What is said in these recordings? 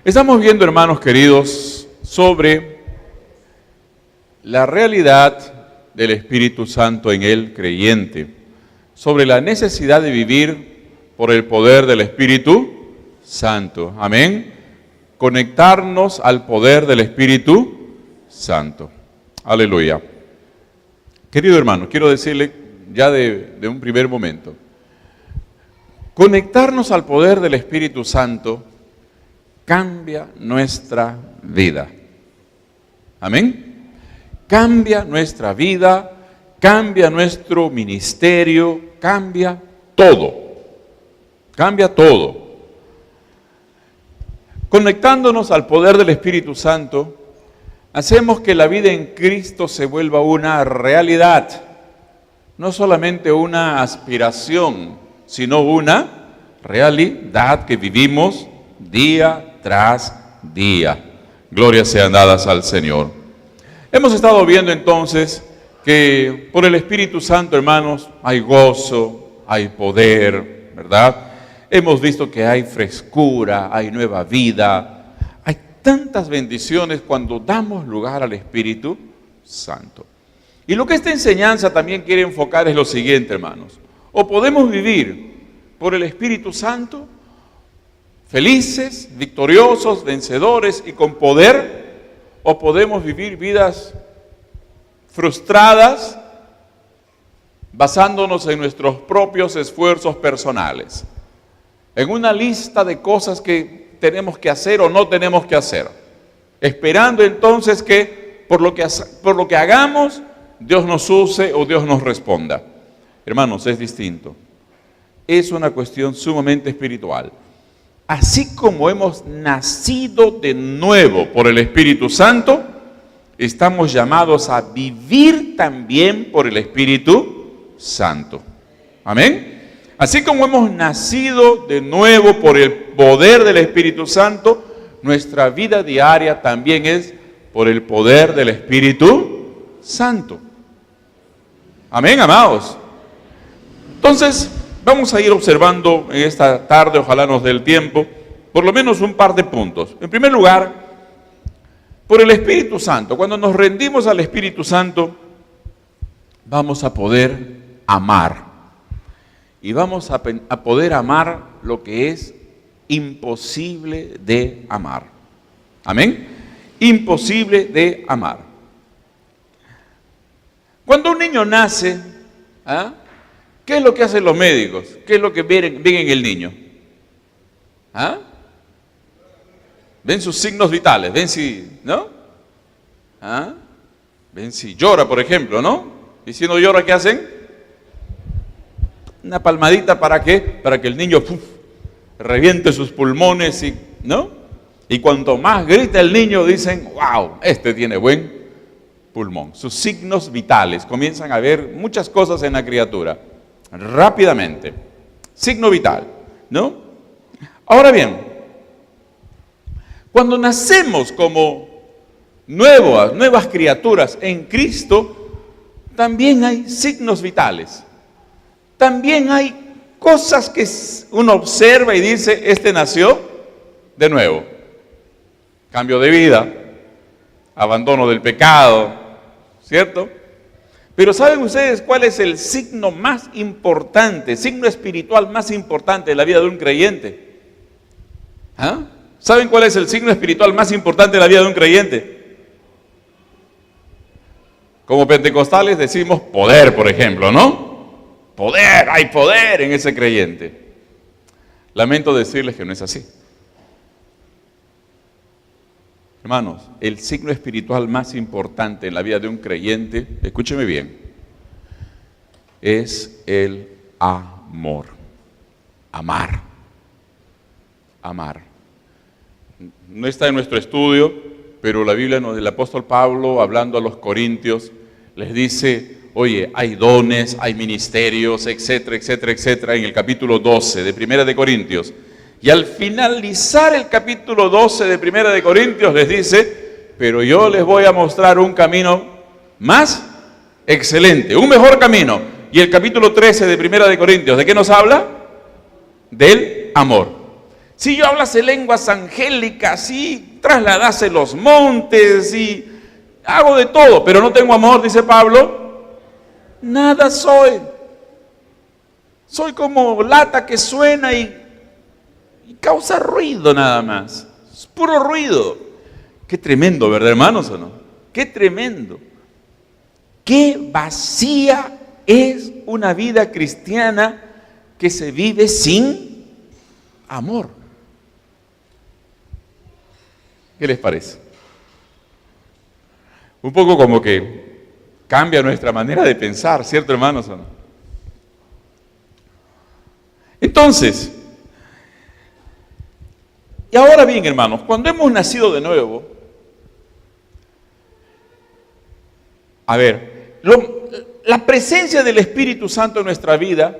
Estamos viendo, hermanos queridos, sobre la realidad del Espíritu Santo en el creyente, sobre la necesidad de vivir por el poder del Espíritu Santo. Amén. Conectarnos al poder del Espíritu Santo. Aleluya. Querido hermano, quiero decirle ya de un primer momento, conectarnos al poder del Espíritu Santo cambia nuestra vida. Amén. Cambia nuestra vida, cambia nuestro ministerio, cambia todo. Cambia todo. Conectándonos al poder del Espíritu Santo, hacemos que la vida en Cristo se vuelva una realidad, no solamente una aspiración, sino una realidad que vivimos día tras día. Glorias sean dadas al Señor. Hemos estado viendo entonces que por el Espíritu Santo, hermanos, hay gozo, hay poder, ¿verdad? Hemos visto que hay frescura, hay nueva vida, hay tantas bendiciones cuando damos lugar al Espíritu Santo. Y lo que esta enseñanza también quiere enfocar es lo siguiente, hermanos. O podemos vivir por el Espíritu Santo felices, victoriosos, vencedores y con poder, o podemos vivir vidas frustradas basándonos en nuestros propios esfuerzos personales, en una lista de cosas que tenemos que hacer o no tenemos que hacer, esperando entonces que por lo que hagamos Dios nos use o Dios nos responda. Hermanos, es distinto. Es una cuestión sumamente espiritual. Así como hemos nacido de nuevo por el Espíritu Santo, estamos llamados a vivir también por el Espíritu Santo. Amén. Así como hemos nacido de nuevo por el poder del Espíritu Santo, nuestra vida diaria también es por el poder del Espíritu Santo. Amén, amados. Entonces, vamos a ir observando en esta tarde, ojalá nos dé el tiempo, por lo menos un par de puntos. En primer lugar, por el Espíritu Santo. Cuando nos rendimos al Espíritu Santo, vamos a poder amar. Y vamos a poder amar lo que es imposible de amar. Amén. Imposible de amar. Cuando un niño nace, ¿qué es lo que hacen los médicos? ¿Qué es lo que ven en el niño? Ven sus signos vitales, ven si, ¿no? Ven si llora, por ejemplo, ¿no? Y si no llora, ¿qué hacen? Una palmadita, ¿para qué? Para que el niño reviente sus pulmones, ¿no? Y cuanto más grita el niño, dicen, wow, este tiene buen pulmón. Sus signos vitales, comienzan a ver muchas cosas en la criatura. Rápidamente, signo vital, ¿no? Ahora bien, cuando nacemos como nuevas criaturas en Cristo, también hay signos vitales, también hay cosas que uno observa y dice, este nació de nuevo, cambio de vida, abandono del pecado, ¿cierto? Pero ¿saben ustedes cuál es el signo más importante, signo espiritual más importante de la vida de un creyente? ¿Saben cuál es el signo espiritual más importante de la vida de un creyente? Como pentecostales decimos poder, por ejemplo, ¿no? Poder, hay poder en ese creyente. Lamento decirles que no es así. Hermanos, el signo espiritual más importante en la vida de un creyente, escúcheme bien, es el amor. Amar. Amar. No está en nuestro estudio, pero la Biblia, el apóstol Pablo, hablando a los corintios, les dice, oye, hay dones, hay ministerios, etcétera, etcétera, etcétera, en el capítulo 12 de Primera de Corintios. Y al finalizar el capítulo 12 de Primera de Corintios les dice, pero yo les voy a mostrar un camino más excelente, un mejor camino. Y el capítulo 13 de Primera de Corintios, ¿de qué nos habla? Del amor. Si yo hablase lenguas angélicas y trasladase los montes y hago de todo, pero no tengo amor, dice Pablo, nada soy. Soy como lata que suena y causa ruido nada más. Es puro ruido. Qué tremendo, ¿verdad, hermanos, o no? Qué tremendo. Qué vacía es una vida cristiana que se vive sin amor. ¿Qué les parece? Un poco como que cambia nuestra manera de pensar, ¿cierto, hermanos, o no? Entonces, y ahora bien, hermanos, cuando hemos nacido de nuevo, a ver, la presencia del Espíritu Santo en nuestra vida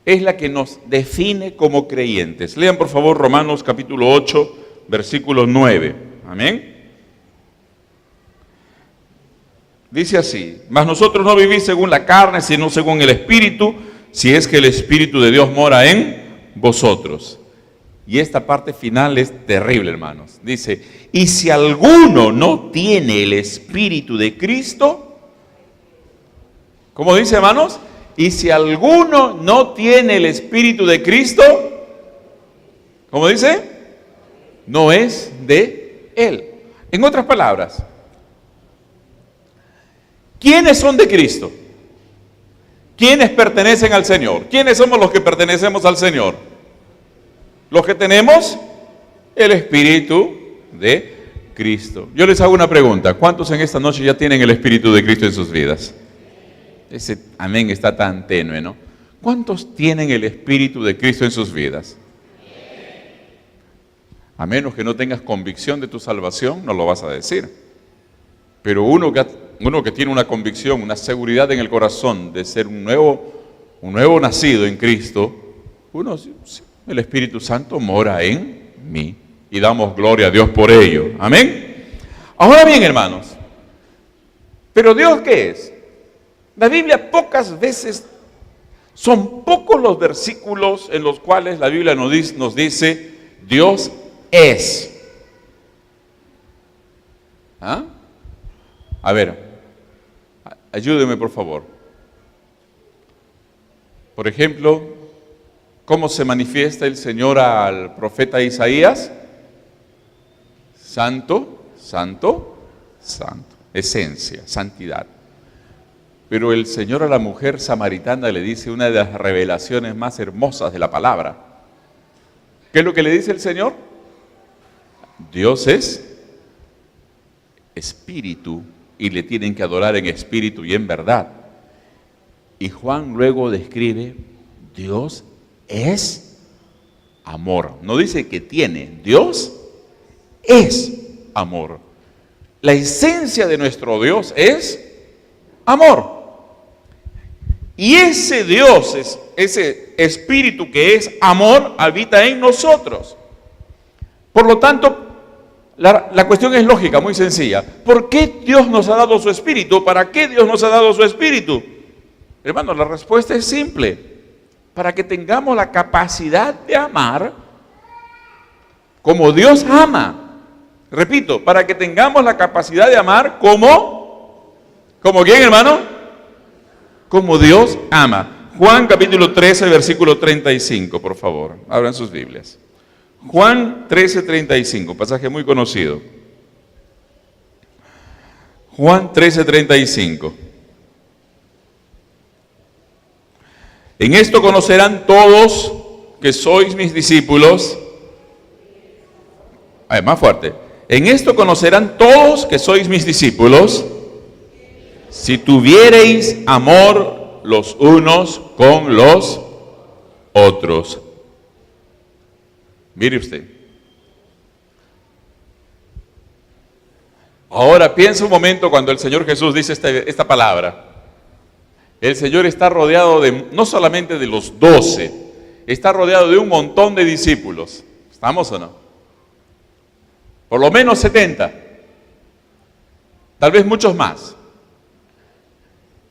es la que nos define como creyentes. Lean por favor Romanos capítulo 8, versículo 9. Amén. Dice así: mas nosotros no vivimos según la carne, sino según el Espíritu, si es que el Espíritu de Dios mora en vosotros. Y esta parte final es terrible, hermanos. Dice, y si alguno no tiene el Espíritu de Cristo, ¿cómo dice, hermanos? Y si alguno no tiene el Espíritu de Cristo, ¿cómo dice? No es de Él. En otras palabras, ¿quiénes son de Cristo? ¿Quiénes pertenecen al Señor? ¿Quiénes somos los que pertenecemos al Señor? Los que tenemos el Espíritu de Cristo. Yo les hago una pregunta. ¿Cuántos en esta noche ya tienen el Espíritu de Cristo en sus vidas? Ese amén está tan tenue, ¿no? ¿Cuántos tienen el Espíritu de Cristo en sus vidas? A menos que no tengas convicción de tu salvación, no lo vas a decir. Pero uno que tiene una convicción, una seguridad en el corazón de ser un nuevo nacido en Cristo, el Espíritu Santo mora en mí. Y damos gloria a Dios por ello. Amén. Ahora bien, hermanos, ¿pero Dios qué es? La Biblia pocas veces, son pocos los versículos en los cuales la Biblia nos dice, Dios es. ¿Ah? A ver, ayúdeme por favor. Por ejemplo, ¿cómo se manifiesta el Señor al profeta Isaías? Santo, santo, santo. Esencia, santidad. Pero el Señor a la mujer samaritana le dice una de las revelaciones más hermosas de la palabra. ¿Qué es lo que le dice el Señor? Dios es espíritu y le tienen que adorar en espíritu y en verdad. Y Juan luego describe, Dios es amor. No dice que tiene, Dios es amor. La esencia de nuestro Dios es amor. Y ese Dios, ese espíritu que es amor, habita en nosotros. Por lo tanto, la cuestión es lógica, muy sencilla. ¿Por qué Dios nos ha dado su espíritu? ¿Para qué Dios nos ha dado su espíritu? Hermano, la respuesta es simple. Para que tengamos la capacidad de amar como Dios ama. Repito, para que tengamos la capacidad de amar ¿como quién, hermano? Como Dios ama. Juan capítulo 13, versículo 35, por favor. Abran sus Biblias. Juan 13, 35, pasaje muy conocido. Juan 13, 35. En esto conocerán todos que sois mis discípulos. Más fuerte. En esto conocerán todos que sois mis discípulos, si tuviereis amor los unos con los otros. Mire usted. Ahora piensa un momento cuando el Señor Jesús dice esta palabra. El Señor está rodeado no solamente de los 12, está rodeado de un montón de discípulos. ¿Estamos o no? Por lo menos 70. Tal vez muchos más.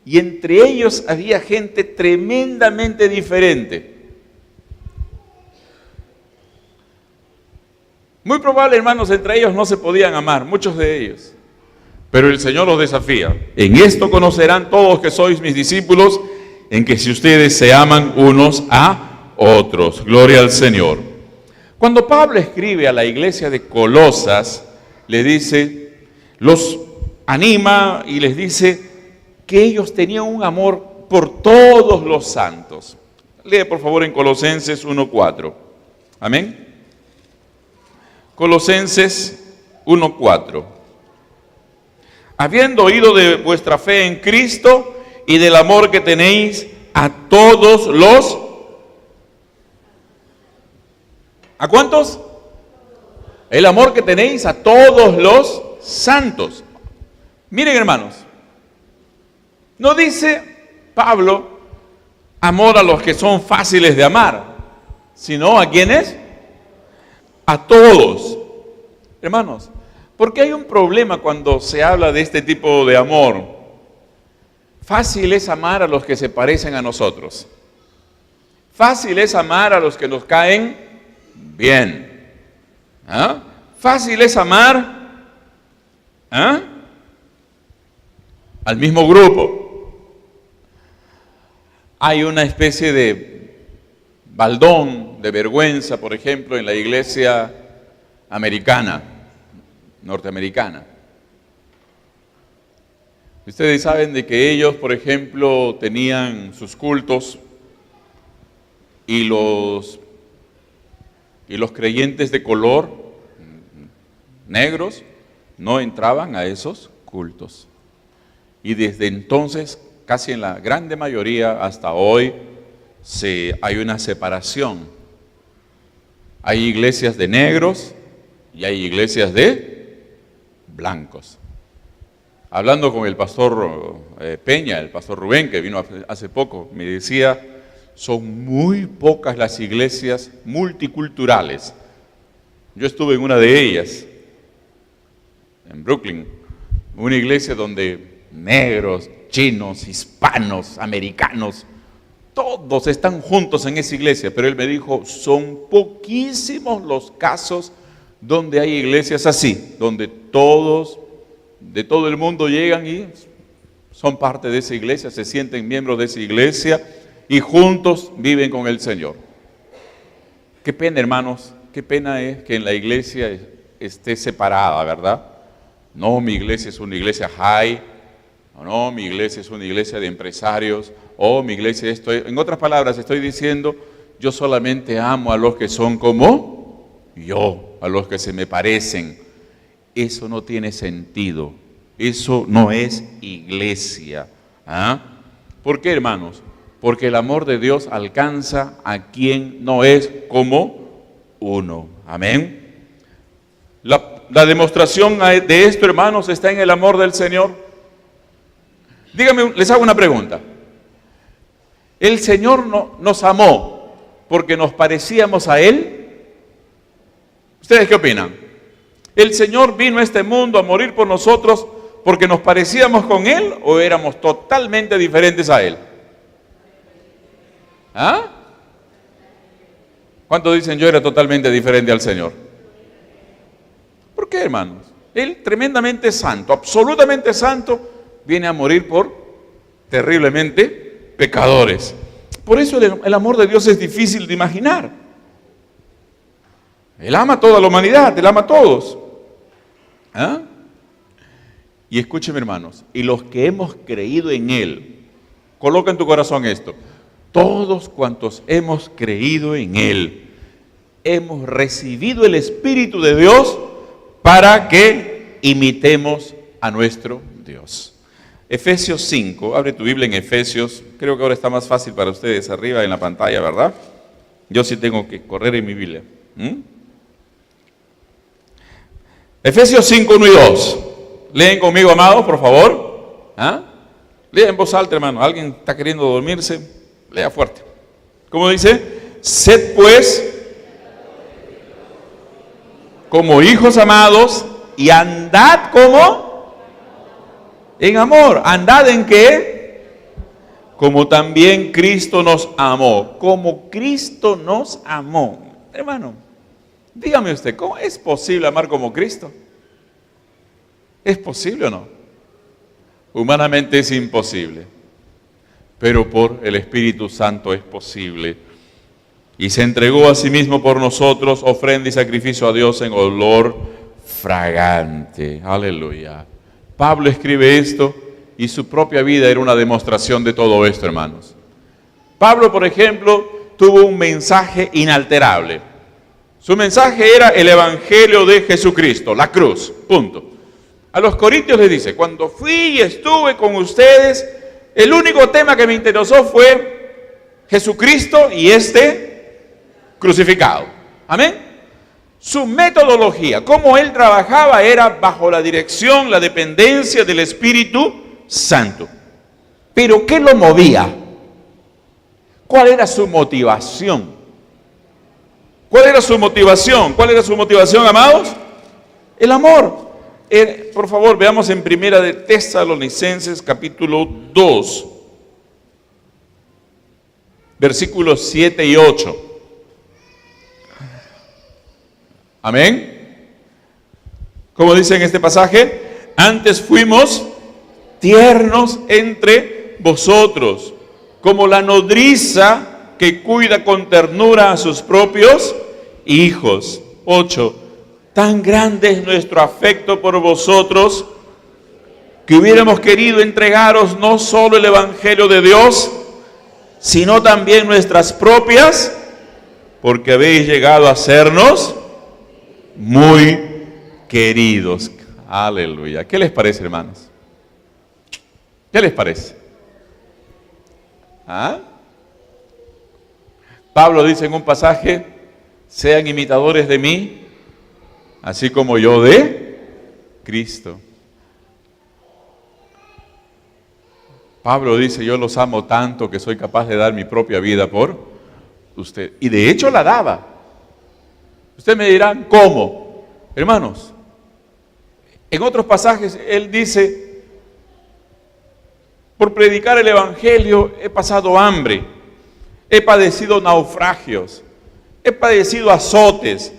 Y entre ellos había gente tremendamente diferente. Muy probable, hermanos, entre ellos no se podían amar, muchos de ellos. Pero el Señor los desafía. En esto conocerán todos que sois mis discípulos, en que si ustedes se aman unos a otros. Gloria al Señor. Cuando Pablo escribe a la iglesia de Colosas, le dice, los anima y les dice que ellos tenían un amor por todos los santos. Lee por favor en Colosenses 1:4. Amén. Colosenses 1:4. Habiendo oído de vuestra fe en Cristo y del amor que tenéis a todos los... ¿A cuántos? El amor que tenéis a todos los santos. Miren, hermanos, no dice Pablo amor a los que son fáciles de amar, sino ¿a quiénes? A todos. Hermanos, porque hay un problema cuando se habla de este tipo de amor. Fácil es amar a los que se parecen a nosotros. Fácil es amar a los que nos caen bien. ¿Ah? Fácil es amar al mismo grupo. Hay una especie de baldón de vergüenza, por ejemplo, en la iglesia americana, norteamericana. Ustedes saben de que ellos, por ejemplo, tenían sus cultos y los creyentes de color, negros, no entraban a esos cultos. Y desde entonces, casi en la grande mayoría, hasta hoy, hay una separación. Hay iglesias de negros y hay iglesias de blancos. Hablando con el pastor Peña, el pastor Rubén, que vino hace poco, me decía, son muy pocas las iglesias multiculturales. Yo estuve en una de ellas, en Brooklyn, una iglesia donde negros, chinos, hispanos, americanos, todos están juntos en esa iglesia, pero él me dijo, son poquísimos los casos donde hay iglesias así, donde todos, de todo el mundo llegan y son parte de esa iglesia, se sienten miembros de esa iglesia y juntos viven con el Señor. Qué pena, hermanos, qué pena es que en la iglesia esté separada, ¿verdad? No, mi iglesia es una iglesia high, no, mi iglesia es una iglesia de empresarios, mi iglesia en otras palabras estoy diciendo, yo solamente amo a los que son como yo, a los que se me parecen. Eso no tiene sentido, eso no es iglesia. ¿Por qué, hermanos? Porque el amor de Dios alcanza a quien no es como uno. Amén. La demostración de esto, hermanos, está en el amor del Señor. Díganme, les hago una pregunta. ¿El Señor nos amó porque nos parecíamos a Él? ¿Ustedes qué opinan? ¿El Señor vino a este mundo a morir por nosotros porque nos parecíamos con Él o éramos totalmente diferentes a Él? ¿Cuántos dicen yo era totalmente diferente al Señor? ¿Por qué, hermanos? Él, tremendamente santo, absolutamente santo, viene a morir por terriblemente pecadores. Por eso el amor de Dios es difícil de imaginar. Él ama a toda la humanidad, Él ama a todos. Y escúcheme, hermanos, y los que hemos creído en Él, coloca en tu corazón esto, todos cuantos hemos creído en Él, hemos recibido el Espíritu de Dios para que imitemos a nuestro Dios. Efesios 5, abre tu Biblia en Efesios, creo que ahora está más fácil para ustedes arriba en la pantalla, ¿verdad? Yo sí tengo que correr en mi Biblia. Efesios 5, 1 y 2. Leen conmigo, amados, por favor. Lea en voz alta, hermano. ¿Alguien está queriendo dormirse? Lea fuerte. ¿Cómo dice? Sed pues como hijos amados y andad como en amor. ¿Andad en qué? Como también Cristo nos amó. Como Cristo nos amó. Hermano, Dígame usted, ¿cómo es posible amar como Cristo? ¿Es posible o no? Humanamente es imposible, pero por el Espíritu Santo es posible. Y se entregó a sí mismo por nosotros, ofrenda y sacrificio a Dios en olor fragante. Aleluya. Pablo escribe esto y su propia vida era una demostración de todo esto, hermanos. Pablo, por ejemplo, tuvo un mensaje inalterable. Su mensaje era el Evangelio de Jesucristo, la cruz, punto. A los corintios les dice, cuando fui y estuve con ustedes, el único tema que me interesó fue Jesucristo y crucificado. Amén. Su metodología, cómo él trabajaba, era bajo la dirección, la dependencia del Espíritu Santo. Pero ¿qué lo movía? ¿Cuál era su motivación? ¿Cuál era su motivación? ¿Cuál era su motivación, amados? El amor. Por favor, veamos en Primera de Tesalonicenses, capítulo 2, versículos 7 y 8. Amén. Como dice en este pasaje, antes fuimos tiernos entre vosotros, como la nodriza que cuida con ternura a sus propios hijos. 8. Tan grande es nuestro afecto por vosotros, que hubiéramos querido entregaros no solo el Evangelio de Dios, sino también nuestras propias, porque habéis llegado a sernos muy queridos. Aleluya. ¿Qué les parece, hermanos? ¿Qué les parece? ¿Ah? Pablo dice en un pasaje, sean imitadores de mí, así como yo de Cristo. Pablo dice, yo los amo tanto que soy capaz de dar mi propia vida por usted. Y de hecho la daba. Ustedes me dirán, ¿cómo? Hermanos, en otros pasajes él dice, por predicar el Evangelio he pasado hambre, he padecido naufragios, he padecido azotes,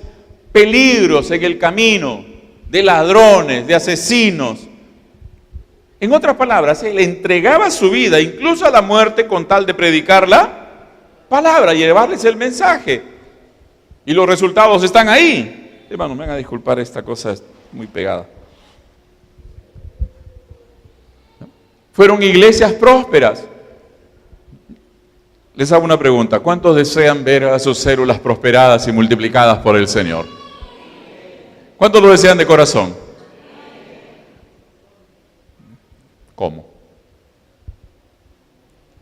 peligros en el camino, de ladrones, de asesinos. En otras palabras, él entregaba su vida, incluso a la muerte, con tal de predicar la palabra y llevarles el mensaje. Y los resultados están ahí. Hermano, me van a disculpar, esta cosa es muy pegada. Fueron iglesias prósperas. Les hago una pregunta. ¿Cuántos desean ver a sus células prosperadas y multiplicadas por el Señor? ¿Cuántos lo desean de corazón? ¿Cómo?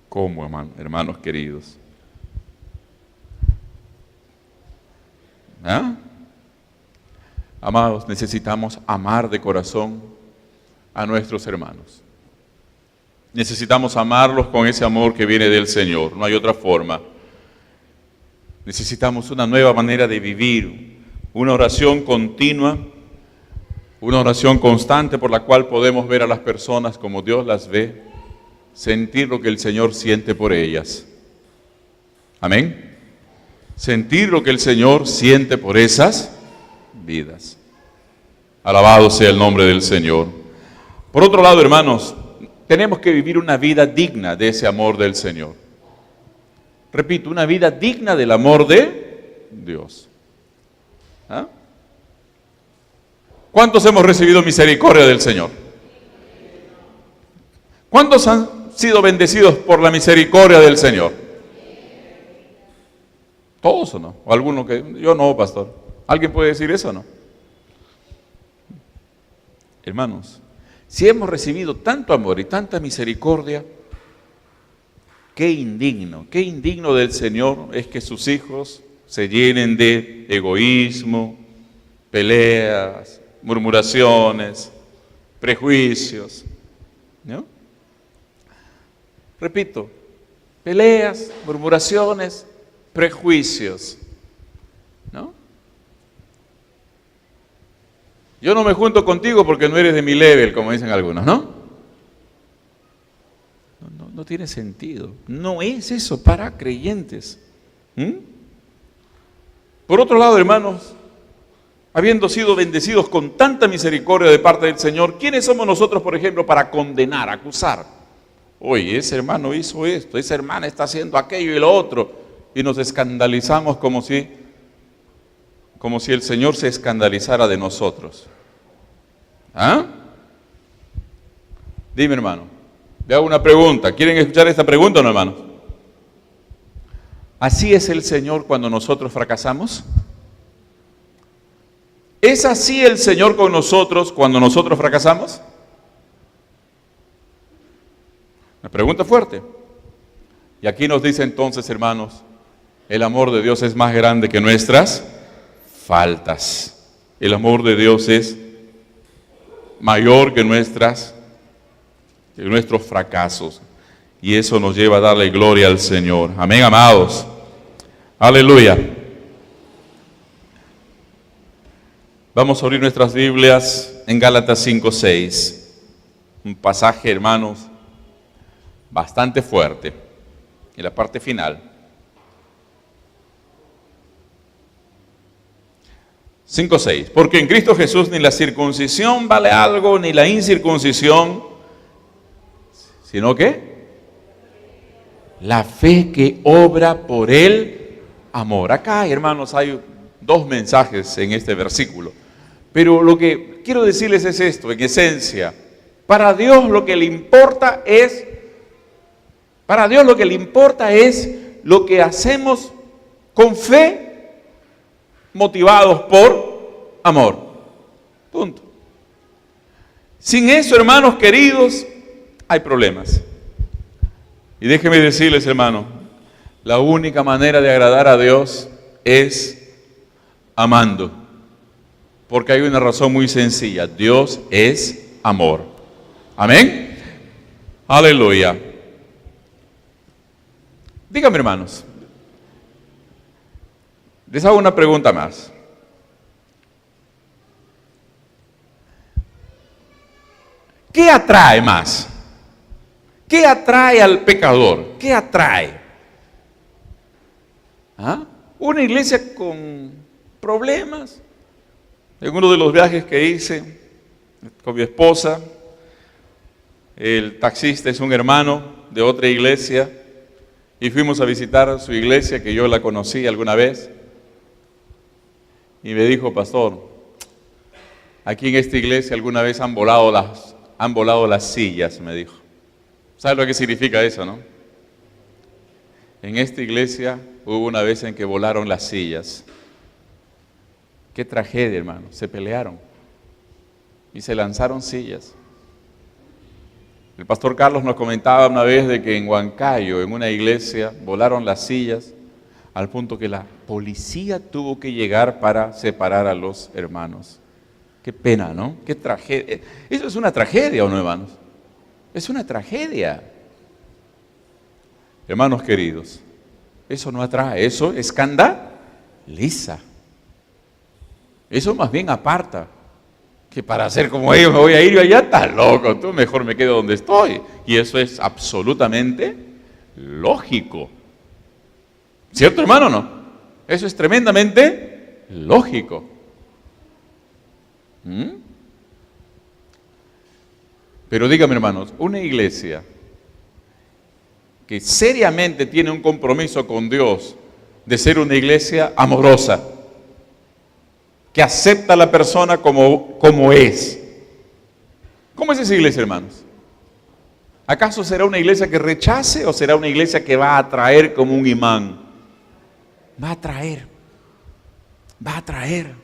¿Cómo, hermanos queridos? ¿Ah? Amados, necesitamos amar de corazón a nuestros hermanos. Necesitamos amarlos con ese amor que viene del Señor, no hay otra forma. Necesitamos una nueva manera de vivir, una oración continua, una oración constante por la cual podemos ver a las personas como Dios las ve, sentir lo que el Señor siente por ellas. Amén. Sentir lo que el Señor siente por esas vidas. Alabado sea el nombre del Señor. Por otro lado, hermanos, tenemos que vivir una vida digna de ese amor del Señor. Repito, una vida digna del amor de Dios. ¿Ah? ¿Cuántos hemos recibido misericordia del Señor? ¿Cuántos han sido bendecidos por la misericordia del Señor? ¿Todos o no? ¿O alguno que...? Yo no, pastor. ¿Alguien puede decir eso o no? Hermanos, si hemos recibido tanto amor y tanta misericordia, qué indigno del Señor es que sus hijos se llenen de egoísmo, peleas, murmuraciones, prejuicios, ¿no? Repito, peleas, murmuraciones, prejuicios, ¿no? Yo no me junto contigo porque no eres de mi level, como dicen algunos, ¿no? No tiene sentido. No es eso para creyentes. Por otro lado, hermanos, habiendo sido bendecidos con tanta misericordia de parte del Señor, ¿quiénes somos nosotros, por ejemplo, para condenar, acusar? Oye, ese hermano hizo esto, esa hermana está haciendo aquello y lo otro, y nos escandalizamos como si el Señor se escandalizara de nosotros. ¿Ah? Dime, hermano, le hago una pregunta. ¿Quieren escuchar esta pregunta o no, hermano? ¿Así es el Señor cuando nosotros fracasamos? ¿Es así el Señor con nosotros cuando nosotros fracasamos? Una pregunta fuerte. Y aquí nos dice entonces, hermanos, el amor de Dios es más grande que nuestras faltas. El amor de Dios es mayor que nuestros fracasos. Y eso nos lleva a darle gloria al Señor. Amén, amados. Aleluya. Vamos a abrir nuestras Biblias en Gálatas 5:6. Un pasaje, hermanos, bastante fuerte. En la parte final. 5:6. Porque en Cristo Jesús ni la circuncisión vale algo, ni la incircuncisión, sino que la fe que obra por el amor. Acá, hermanos, hay dos mensajes en este versículo. Pero lo que quiero decirles es esto, en esencia. Para Dios lo que le importa es lo que hacemos con fe, motivados por amor. Punto. Sin eso, hermanos queridos, hay problemas. Y déjenme decirles, hermano, la única manera de agradar a Dios es amando. Porque hay una razón muy sencilla. Dios es amor. Amén. Aleluya. Díganme, hermanos. Les hago una pregunta más. ¿Qué atrae más? ¿Qué atrae al pecador? ¿Qué atrae? ¿Ah? Una iglesia con problemas. En uno de los viajes que hice con mi esposa, el taxista es un hermano de otra iglesia y fuimos a visitar su iglesia, que yo la conocí alguna vez, y me dijo: pastor, aquí en esta iglesia alguna vez han volado las sillas, me dijo. ¿Sabe lo que significa eso, no? En esta iglesia hubo una vez en que volaron las sillas. Qué tragedia, hermano. Se pelearon y se lanzaron sillas. El pastor Carlos nos comentaba una vez de que en Huancayo, en una iglesia, volaron las sillas al punto que la policía tuvo que llegar para separar a los hermanos. Qué pena, ¿no? Qué tragedia. ¿Eso es una tragedia o no, hermanos? Es una tragedia. Hermanos queridos, eso no atrae, eso escandaliza. Eso más bien aparta. Que para hacer como ellos me voy a ir yo allá, estás loco, tú mejor me quedo donde estoy. Y eso es absolutamente lógico. ¿Cierto, hermano, o no? Eso es tremendamente lógico. Pero dígame, hermanos, una iglesia que seriamente tiene un compromiso con Dios de ser una iglesia amorosa, que acepta a la persona como es. ¿Cómo es esa iglesia, hermanos? ¿Acaso será una iglesia que rechace o será una iglesia que va a atraer como un imán? Va a atraer. Va a atraer.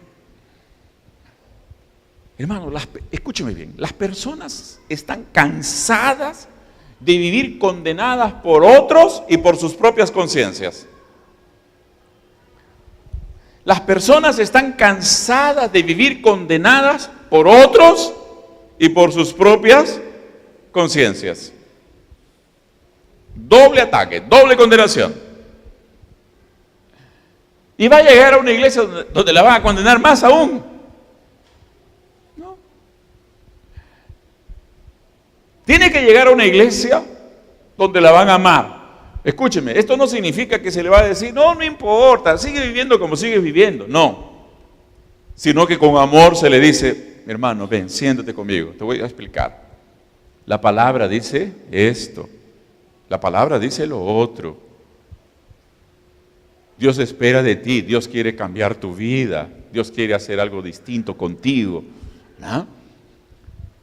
Hermanos, escúcheme bien, las personas están cansadas de vivir condenadas por otros y por sus propias conciencias. Las personas están cansadas de vivir condenadas por otros y por sus propias conciencias. Doble ataque, doble condenación. Y va a llegar a una iglesia donde la van a condenar más aún. No. Tiene que llegar a una iglesia donde la van a amar. Escúcheme, esto no significa que se le va a decir, no importa, sigue viviendo como sigues viviendo. No. sino que con amor se le dice, hermano, ven, siéntate conmigo, te voy a explicar. La palabra dice esto, la palabra dice lo otro. Dios espera de ti, Dios quiere cambiar tu vida, Dios quiere hacer algo distinto contigo, ¿no?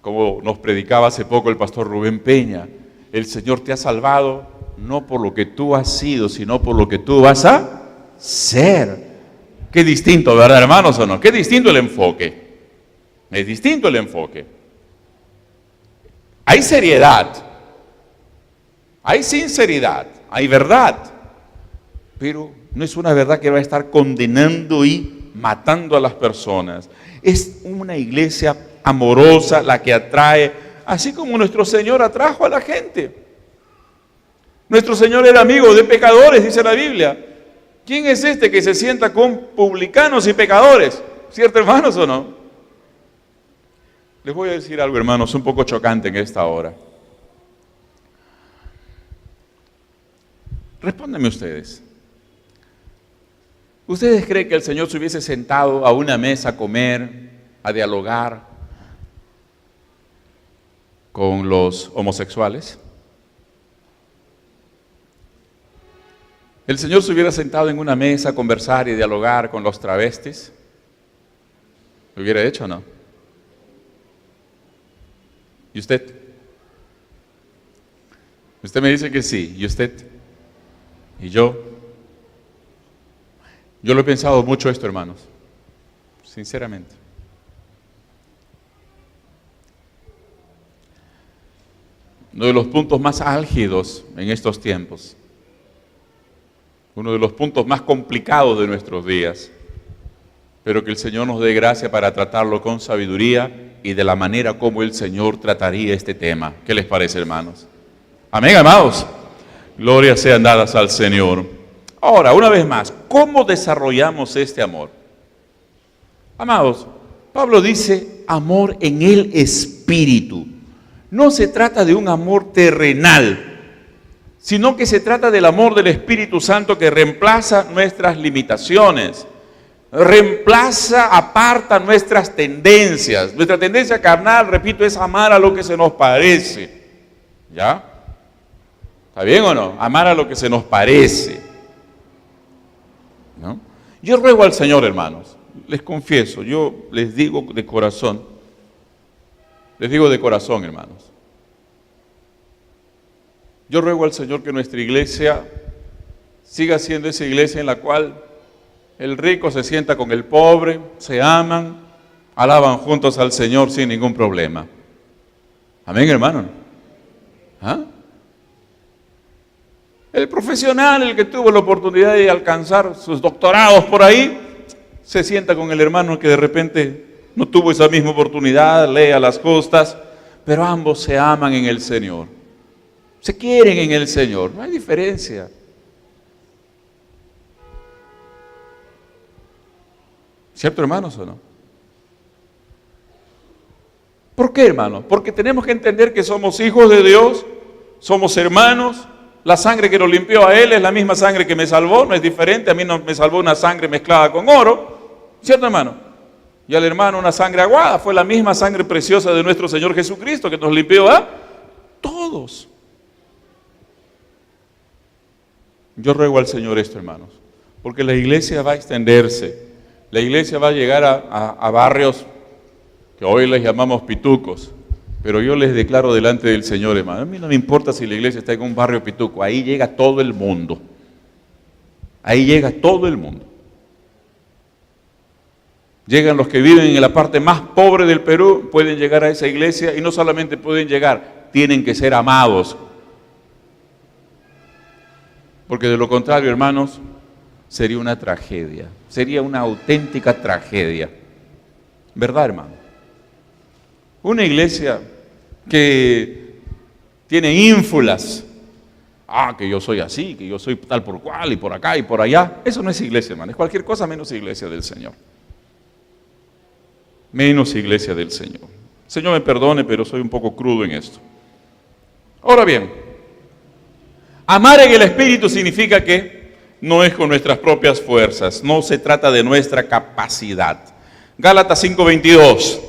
Como nos predicaba hace poco el pastor Rubén Peña, el Señor te ha salvado no por lo que tú has sido, sino por lo que tú vas a ser. Qué distinto, ¿verdad, hermanos, o no? Qué distinto el enfoque. Es distinto el enfoque. Hay seriedad, hay sinceridad, hay verdad, pero no es una verdad que va a estar condenando y matando a las personas. Es una iglesia amorosa la que atrae, así como nuestro Señor atrajo a la gente. Nuestro Señor era amigo de pecadores, dice la Biblia. ¿Quién es este que se sienta con publicanos y pecadores? ¿Cierto, hermanos, o no? Les voy a decir algo, hermanos, un poco chocante en esta hora. Respóndanme ustedes. ¿Ustedes creen que el Señor se hubiese sentado a una mesa a comer, a dialogar con los homosexuales? ¿El Señor se hubiera sentado en una mesa a conversar y dialogar con los travestis? ¿Lo hubiera hecho o no? ¿Y usted? Usted me dice que sí. ¿Y usted? ¿Y yo? Yo lo he pensado mucho esto, hermanos. Sinceramente. Uno de los puntos más álgidos en estos tiempos, uno de los puntos más complicados de nuestros días, pero que el Señor nos dé gracia para tratarlo con sabiduría y de la manera como el Señor trataría este tema. ¿Qué les parece, hermanos? Amén, amados. Glorias sean dadas al Señor. Ahora, una vez más, ¿cómo desarrollamos este amor? Amados, Pablo dice amor en el Espíritu. No se trata de un amor terrenal, sino que se trata del amor del Espíritu Santo que reemplaza nuestras limitaciones, reemplaza, aparta nuestras tendencias. Nuestra tendencia carnal, repito, es amar a lo que se nos parece. ¿Ya? ¿Está bien o no? Amar a lo que se nos parece, ¿no? Yo ruego al Señor, hermanos, les confieso, yo les digo de corazón, hermanos, yo ruego al Señor que nuestra iglesia siga siendo esa iglesia en la cual el rico se sienta con el pobre, se aman, alaban juntos al Señor sin ningún problema. Amén, hermano. ¿Ah? El profesional, el que tuvo la oportunidad de alcanzar sus doctorados por ahí, se sienta con el hermano que de repente no tuvo esa misma oportunidad, lee a las justas, pero ambos se aman en el Señor. Se quieren en el Señor, no hay diferencia. ¿Cierto, hermanos, o no? ¿Por qué, hermanos? Porque tenemos que entender que somos hijos de Dios, somos hermanos. La sangre que lo limpió a él es la misma sangre que me salvó, no es diferente. A mí no me salvó una sangre mezclada con oro, ¿cierto, hermano? Y al hermano una sangre aguada, fue la misma sangre preciosa de nuestro Señor Jesucristo que nos limpió a todos. Yo ruego al Señor esto, hermanos, porque la iglesia va a extenderse, la iglesia va a llegar a barrios que hoy les llamamos pitucos. Pero yo les declaro delante del Señor, hermano, a mí no me importa si la iglesia está en un barrio pituco, ahí llega todo el mundo. Ahí llega todo el mundo. Llegan los que viven en la parte más pobre del Perú, pueden llegar a esa iglesia y no solamente pueden llegar, tienen que ser amados. Porque de lo contrario, hermanos, sería una tragedia, sería una auténtica tragedia. ¿Verdad, hermano? Una iglesia que tiene ínfulas, que yo soy así, que yo soy tal por cual, y por acá y por allá, eso no es iglesia, hermano, es cualquier cosa menos iglesia del Señor. Menos iglesia del Señor. Señor me perdone, pero soy un poco crudo en esto. Ahora bien, amar en el Espíritu significa que no es con nuestras propias fuerzas, no se trata de nuestra capacidad. Gálatas 5:22.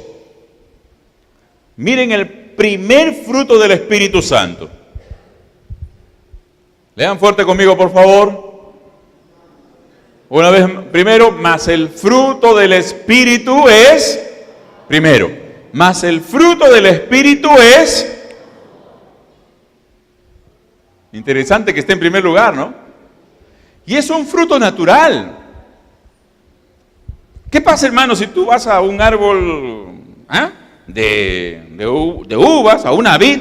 Miren el primer fruto del Espíritu Santo. Lean fuerte conmigo, por favor. Una vez primero, mas el fruto del Espíritu es, primero, mas el fruto del Espíritu es, interesante que esté en primer lugar, ¿no? Y es un fruto natural. ¿Qué pasa, hermano, si tú vas a un árbol de uvas, a una vid,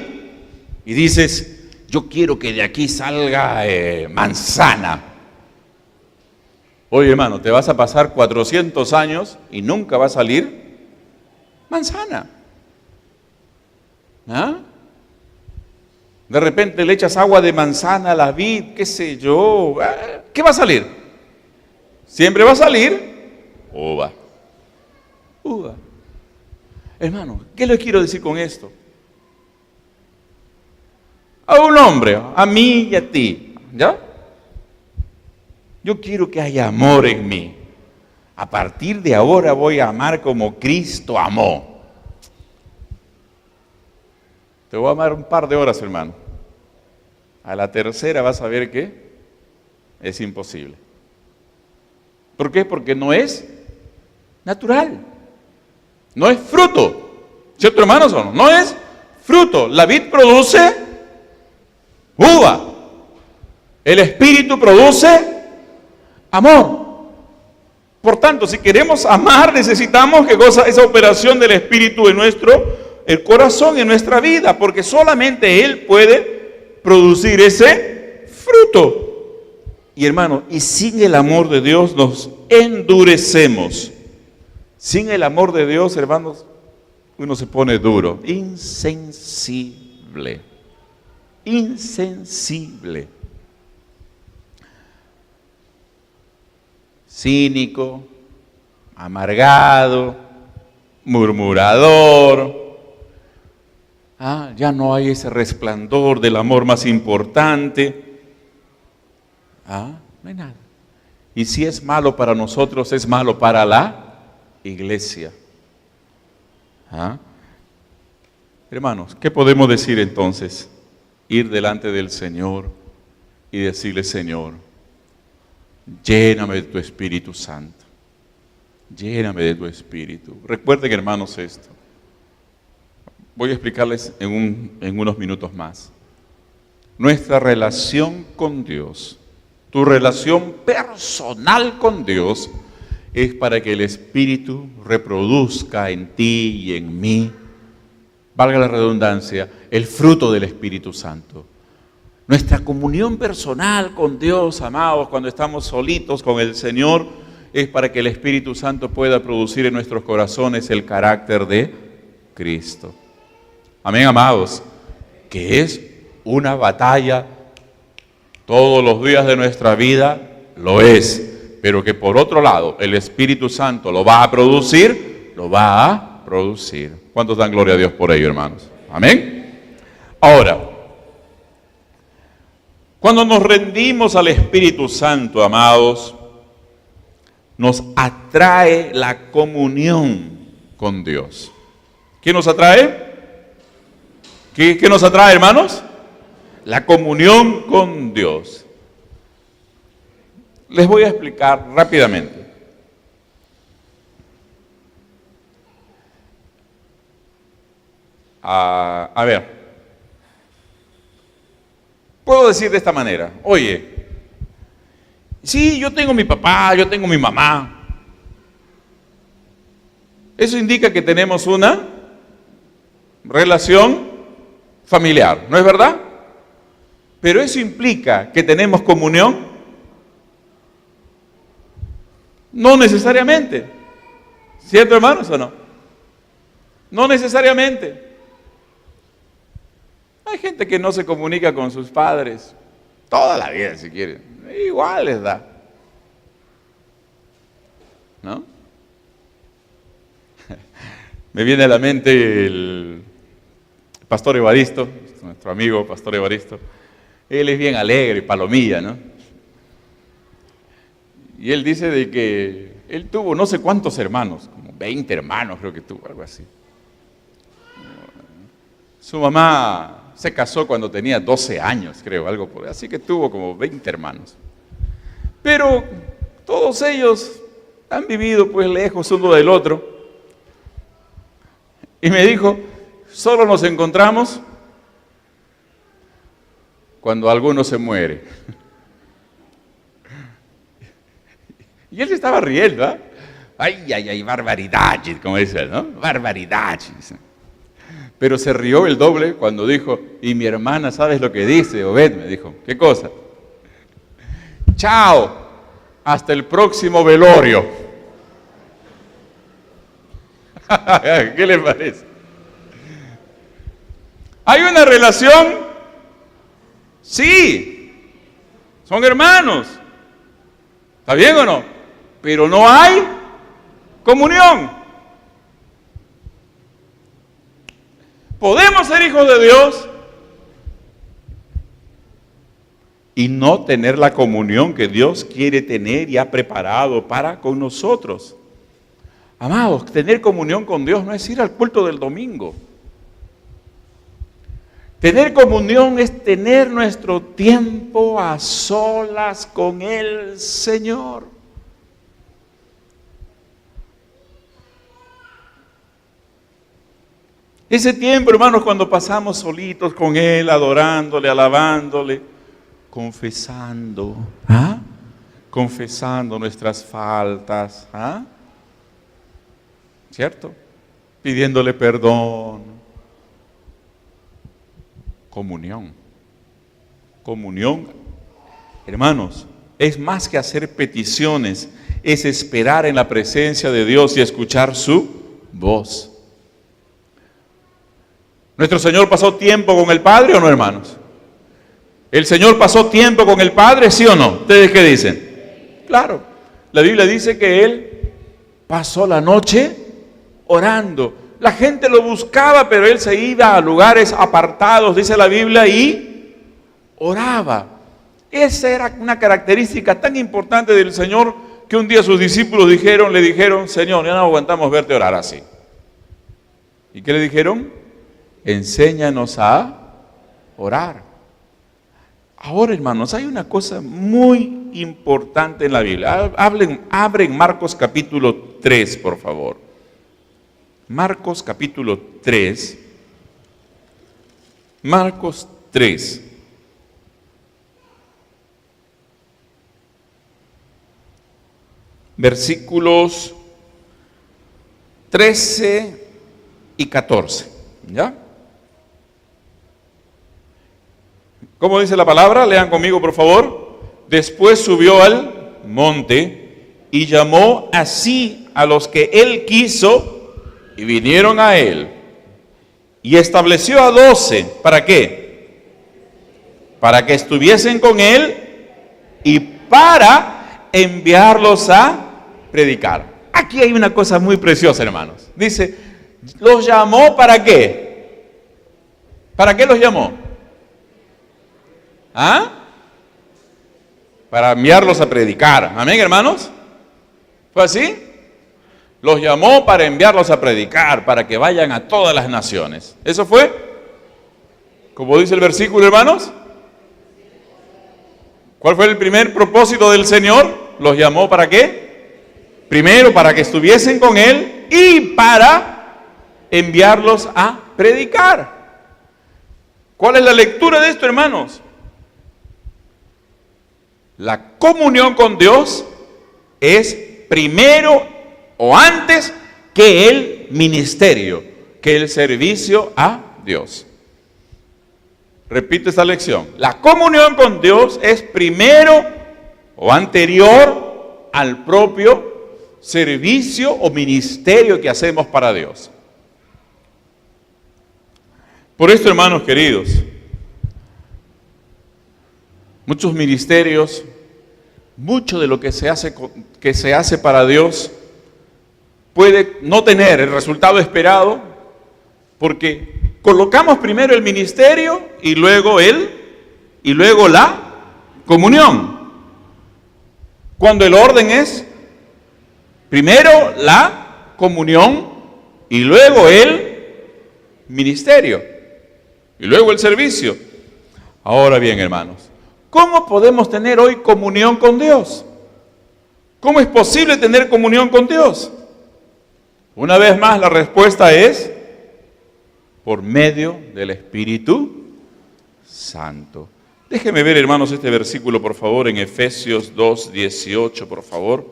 y dices, yo quiero que de aquí salga manzana? Oye, hermano, te vas a pasar 400 años y nunca va a salir manzana. ¿Ah? De repente le echas agua de manzana a la vid, qué sé yo. ¿Qué va a salir? Siempre va a salir uva. Uva. Hermano, ¿qué le quiero decir con esto? A un hombre, a mí y a ti, ¿ya? Yo quiero que haya amor en mí. A partir de ahora voy a amar como Cristo amó. Te voy a amar un par de horas, hermano. A la tercera vas a ver que es imposible. ¿Por qué? Porque no es natural. No es fruto. ¿Cierto, hermanos? ¿O no? No es fruto. La vid produce uva. El Espíritu produce amor. Por tanto, si queremos amar, necesitamos que goza esa operación del Espíritu en el corazón, en nuestra vida, porque solamente Él puede producir ese fruto. Y hermano, y sin el amor de Dios nos endurecemos. Sin el amor de Dios, hermanos, uno se pone duro, insensible, insensible, cínico, amargado, murmurador. Ya no hay ese resplandor del amor más importante. No hay nada. Y si es malo para nosotros, es malo para la iglesia. Hermanos, ¿qué podemos decir entonces? Ir delante del Señor y decirle, Señor, lléname de tu Espíritu Santo. Lléname de tu Espíritu. Recuerden, hermanos, esto. Voy a explicarles en unos minutos más. Nuestra relación con Dios, tu relación personal con Dios, es para que el Espíritu reproduzca en ti y en mí, valga la redundancia, el fruto del Espíritu Santo. Nuestra comunión personal con Dios, amados, cuando estamos solitos con el Señor, es para que el Espíritu Santo pueda producir en nuestros corazones el carácter de Cristo. Amén, amados, que es una batalla todos los días de nuestra vida, lo es, pero que por otro lado el Espíritu Santo lo va a producir, ¿Cuántos dan gloria a Dios por ello, hermanos? Amén. Ahora, cuando nos rendimos al Espíritu Santo, amados, nos atrae la comunión con Dios. ¿Qué nos atrae? ¿Qué nos atrae, hermanos? La comunión con Dios. Les voy a explicar rápidamente. A ver, puedo decir de esta manera, oye, sí, yo tengo mi papá, yo tengo mi mamá. Eso indica que tenemos una relación familiar, ¿no es verdad? Pero eso implica que tenemos comunión. No necesariamente. ¿Cierto, hermanos, o no? No necesariamente. Hay gente que no se comunica con sus padres toda la vida, si quieren. Igual les da. ¿No? Me viene a la mente el pastor Evaristo, nuestro amigo pastor Evaristo. Él es bien alegre, palomilla, ¿no? Y él dice de que él tuvo no sé cuántos hermanos, como 20 hermanos creo que tuvo, algo así. Su mamá se casó cuando tenía 12 años, creo, algo por ahí, así que tuvo como 20 hermanos. Pero todos ellos han vivido pues lejos uno del otro. Y me dijo, solo nos encontramos cuando alguno se muere. Y él se estaba riendo, ¿eh? Ay, barbaridades, como dice él, ¿no? Barbaridades. Pero se rió el doble cuando dijo, y mi hermana, ¿sabes lo que dice? Obed me dijo, ¿qué cosa? Chao, hasta el próximo velorio. ¿Qué le parece? ¿Hay una relación? Sí, son hermanos. ¿Está bien o no? Pero no hay comunión. Podemos ser hijos de Dios y no tener la comunión que Dios quiere tener y ha preparado para con nosotros. Amados, tener comunión con Dios no es ir al culto del domingo. Tener comunión es tener nuestro tiempo a solas con el Señor. Ese tiempo, hermanos, cuando pasamos solitos con Él, adorándole, alabándole, confesando, confesando nuestras faltas, ¿cierto? Pidiéndole perdón. Comunión. Comunión, hermanos, es más que hacer peticiones, es esperar en la presencia de Dios y escuchar su voz. ¿Nuestro Señor pasó tiempo con el Padre o no, hermanos? ¿El Señor pasó tiempo con el Padre, sí o no? ¿Ustedes qué dicen? Claro, la Biblia dice que Él pasó la noche orando. La gente lo buscaba, pero Él se iba a lugares apartados, dice la Biblia, y oraba. Esa era una característica tan importante del Señor que un día sus discípulos le dijeron, Señor, ya no aguantamos verte orar así. ¿Y qué le dijeron? Enséñanos a orar. Ahora, hermanos, hay una cosa muy importante en la Biblia. Abren Marcos capítulo 3, por favor. Marcos capítulo 3. Marcos 3. Versículos 13 y 14. ¿Ya? ¿Cómo dice la palabra? Lean conmigo, por favor. Después subió al monte y llamó así a los que él quiso y vinieron a él. Y estableció a 12. ¿Para qué? Para que estuviesen con él y para enviarlos a predicar. Aquí hay una cosa muy preciosa, hermanos. Dice, ¿los llamó para qué? ¿Para qué los llamó? Para enviarlos a predicar. ¿Amén, hermanos? ¿Fue así? Los llamó para enviarlos a predicar, para que vayan a todas las naciones. ¿Eso fue? Como dice el versículo, hermanos. ¿Cuál fue el primer propósito del Señor? ¿Los llamó para qué? Primero, para que estuviesen con Él y para enviarlos a predicar. ¿Cuál es la lectura de esto, hermanos? La comunión con Dios es primero o antes que el ministerio, que el servicio a Dios. Repito esta lección. La comunión con Dios es primero o anterior al propio servicio o ministerio que hacemos para Dios. Por esto, hermanos queridos, muchos ministerios, mucho de lo que se hace para Dios puede no tener el resultado esperado porque colocamos primero el ministerio y luego la comunión. Cuando el orden es primero la comunión y luego el ministerio y luego el servicio. Ahora bien, hermanos, ¿cómo podemos tener hoy comunión con Dios? ¿Cómo es posible tener comunión con Dios? Una vez más, la respuesta es por medio del Espíritu Santo. Déjenme ver, hermanos, este versículo, por favor, en Efesios 2:18, por favor.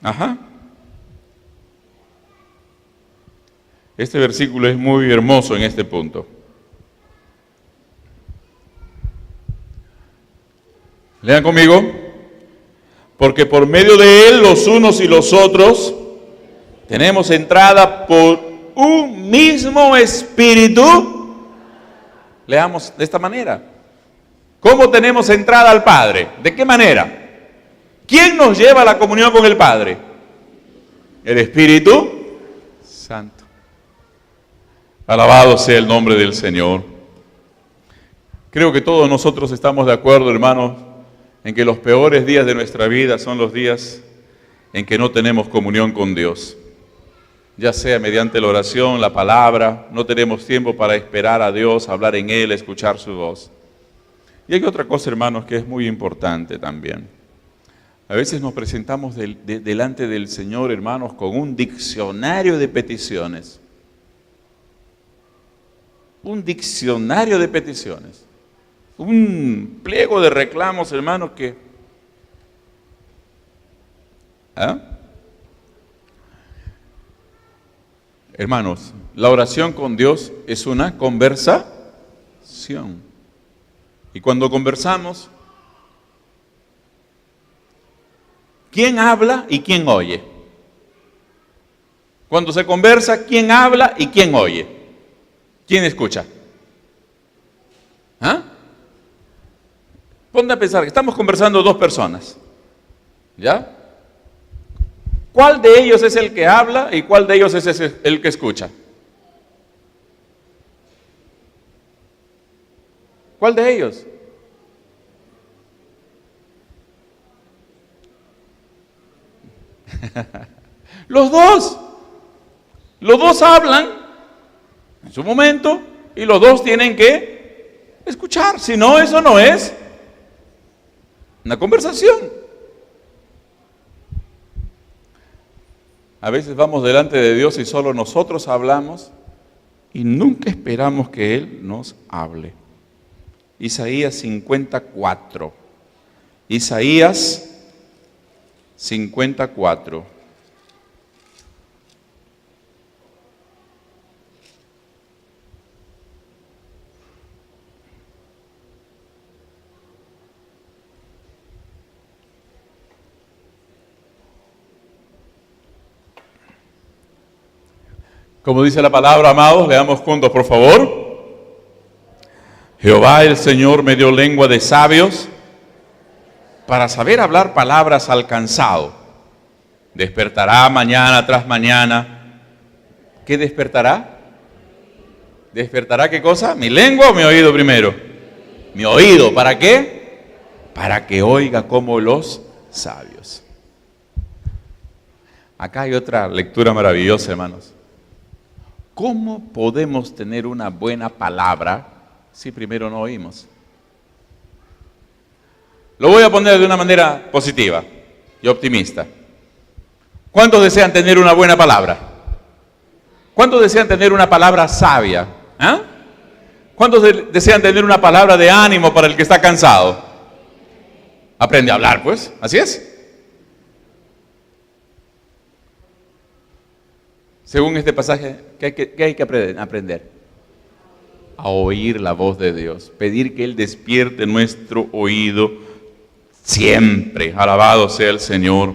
Ajá. Este versículo es muy hermoso en este punto. Lean conmigo. Porque por medio de Él, los unos y los otros, tenemos entrada por un mismo Espíritu. Leamos de esta manera. ¿Cómo tenemos entrada al Padre? ¿De qué manera? ¿Quién nos lleva a la comunión con el Padre? El Espíritu Santo. Alabado sea el nombre del Señor. Creo que todos nosotros estamos de acuerdo, hermanos, en que los peores días de nuestra vida son los días en que no tenemos comunión con Dios. Ya sea mediante la oración, la palabra, no tenemos tiempo para esperar a Dios, hablar en Él, escuchar su voz. Y hay otra cosa, hermanos, que es muy importante también. A veces nos presentamos delante del Señor, hermanos, con un diccionario de peticiones. Un diccionario de peticiones. Un pliego de reclamos, hermanos, que... Hermanos, la oración con Dios es una conversación. Y cuando conversamos, ¿quién habla y quién oye? Cuando se conversa, ¿quién habla y quién oye? ¿Quién escucha? Ponte a pensar que estamos conversando dos personas. ¿Ya? ¿Cuál de ellos es el que habla y cuál de ellos es el que escucha? ¿Cuál de ellos? Los dos. Los dos hablan en su momento y los dos tienen que escuchar. Si no, eso no es una conversación. A veces vamos delante de Dios y solo nosotros hablamos y nunca esperamos que Él nos hable. Isaías 54. Isaías 54. Como dice la palabra, amados, leamos juntos, por favor. Jehová el Señor me dio lengua de sabios para saber hablar palabras al cansado. Despertará mañana tras mañana. ¿Qué despertará? ¿Despertará qué cosa? ¿Mi lengua o mi oído primero? Mi oído, ¿para qué? Para que oiga como los sabios. Acá hay otra lectura maravillosa, hermanos. ¿Cómo podemos tener una buena palabra si primero no oímos? Lo voy a poner de una manera positiva y optimista. ¿Cuántos desean tener una buena palabra? ¿Cuántos desean tener una palabra sabia? ¿Cuántos desean tener una palabra de ánimo para el que está cansado? Aprende a hablar, pues, así es. Según este pasaje, ¿qué hay que aprender? A oír la voz de Dios, pedir que Él despierte nuestro oído siempre. Alabado sea el Señor.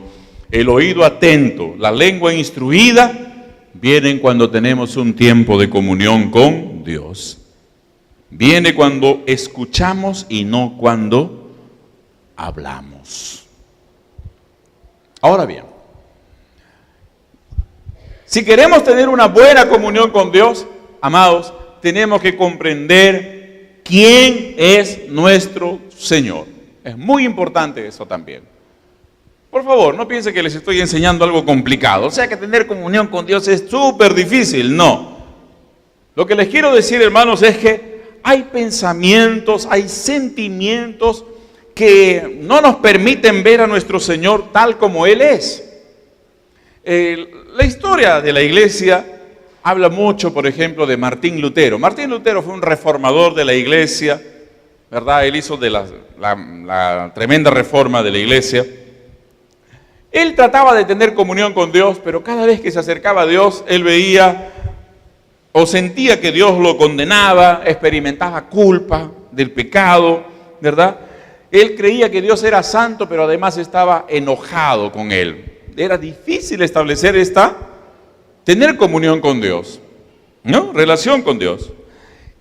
El oído atento, la lengua instruida, vienen cuando tenemos un tiempo de comunión con Dios. Viene cuando escuchamos y no cuando hablamos. Ahora bien, si queremos tener una buena comunión con Dios, amados, tenemos que comprender quién es nuestro Señor. Es muy importante eso también. Por favor, no piensen que les estoy enseñando algo complicado. O sea que tener comunión con Dios es súper difícil. No. Lo que les quiero decir, hermanos, es que hay pensamientos, hay sentimientos que no nos permiten ver a nuestro Señor tal como Él es. La historia de la iglesia habla mucho, por ejemplo, de Martín Lutero. Martín Lutero fue un reformador de la iglesia, ¿verdad? Él hizo de la tremenda reforma de la iglesia. Él trataba de tener comunión con Dios, pero cada vez que se acercaba a Dios, él veía o sentía que Dios lo condenaba, experimentaba culpa del pecado, ¿verdad? Él creía que Dios era santo, pero además estaba enojado con él. Era difícil establecer tener comunión con Dios, ¿no? Relación con Dios.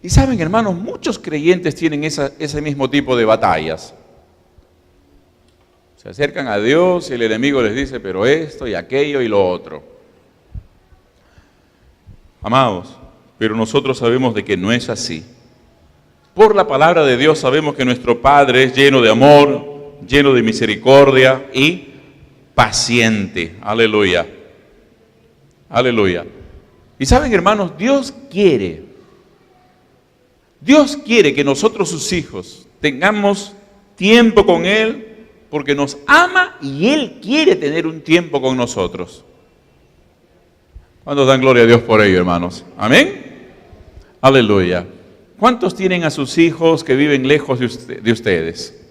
Y saben, hermanos, muchos creyentes tienen ese mismo tipo de batallas. Se acercan a Dios y el enemigo les dice, pero esto y aquello y lo otro. Amados, pero nosotros sabemos de que no es así. Por la palabra de Dios sabemos que nuestro Padre es lleno de amor, lleno de misericordia y paciente. Aleluya. Aleluya. Y saben, hermanos, Dios quiere que nosotros, sus hijos, tengamos tiempo con Él, porque nos ama y Él quiere tener un tiempo con nosotros. ¿Cuántos dan gloria a Dios por ello, hermanos? ¿Amén? Aleluya. ¿Cuántos tienen a sus hijos que viven lejos de ustedes?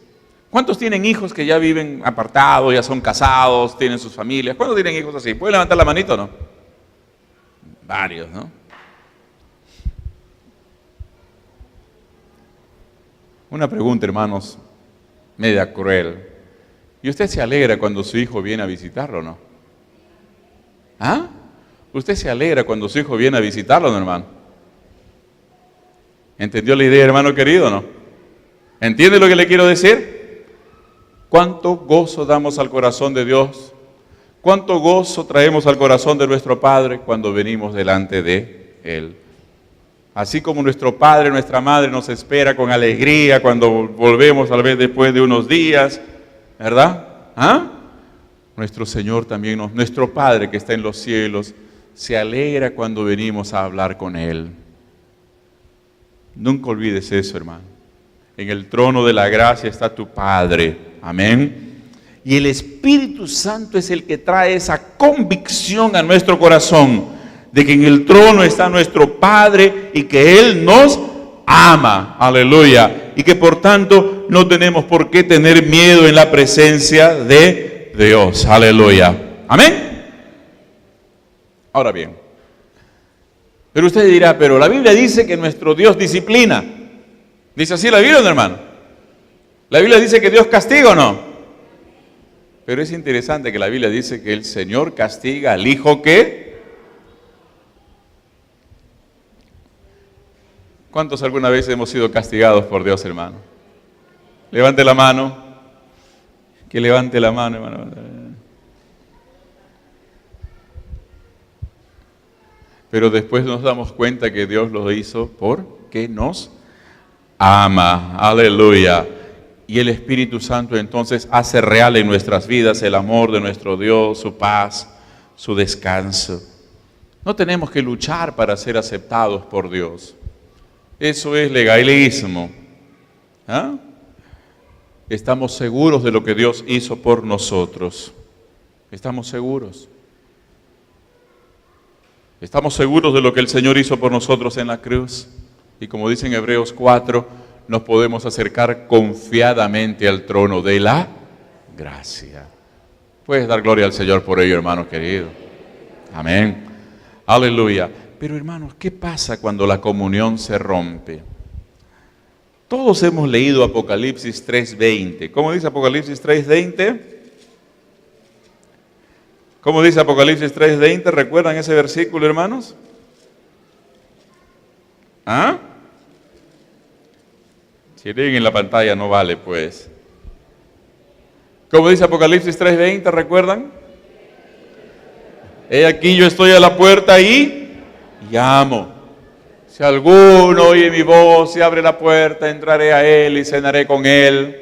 ¿Cuántos tienen hijos que ya viven apartados, ya son casados, tienen sus familias? ¿Cuántos tienen hijos así? ¿Pueden levantar la manito o no? Varios, ¿no? Una pregunta, hermanos, media cruel. ¿Y usted se alegra cuando su hijo viene a visitarlo o no? ¿Ah? ¿Usted se alegra cuando su hijo viene a visitarlo, no, hermano? ¿Entendió la idea, hermano querido, o no? ¿Entiende lo que le quiero decir? ¿Cuánto gozo damos al corazón de Dios? ¿Cuánto gozo traemos al corazón de nuestro Padre cuando venimos delante de Él? Así como nuestro Padre, nuestra Madre nos espera con alegría cuando volvemos tal vez después de unos días, ¿verdad? ¿Ah? Nuestro Señor también, nuestro Padre que está en los cielos, se alegra cuando venimos a hablar con Él. Nunca olvides eso, hermano. En el trono de la gracia está tu Padre. Amén. Y el Espíritu Santo es el que trae esa convicción a nuestro corazón de que en el trono está nuestro Padre y que Él nos ama. Aleluya. Y que por tanto no tenemos por qué tener miedo en la presencia de Dios. Aleluya. Amén. Ahora bien, pero usted dirá, pero la Biblia dice que nuestro Dios disciplina. ¿Dice así la Biblia, hermano? ¿La Biblia dice que Dios castiga o no? Pero es interesante que la Biblia dice que el Señor castiga al hijo que... ¿Cuántos alguna vez hemos sido castigados por Dios, hermano? Levante la mano. Que levante la mano, hermano. Pero después nos damos cuenta que Dios lo hizo porque nos ama. Aleluya. Y el Espíritu Santo entonces hace real en nuestras vidas el amor de nuestro Dios, su paz, su descanso. No tenemos que luchar para ser aceptados por Dios. Eso es legalismo. ¿Ah? Estamos seguros de lo que Dios hizo por nosotros. Estamos seguros. Estamos seguros de lo que el Señor hizo por nosotros en la cruz. Y como dice en Hebreos 4, nos podemos acercar confiadamente al trono de la gracia. Puedes dar gloria al Señor por ello, hermano querido. Amén. Aleluya. Pero hermanos, ¿qué pasa cuando la comunión se rompe? Todos hemos leído Apocalipsis 3:20. ¿Cómo dice Apocalipsis 3:20? ¿Cómo dice Apocalipsis 3:20? ¿Recuerdan ese versículo, hermanos? ¿Ah? Si leen en la pantalla no vale, pues. ¿Cómo dice Apocalipsis 3:20? ¿Recuerdan? He aquí yo estoy a la puerta y llamo. Si alguno oye mi voz y abre la puerta, entraré a él y cenaré con él.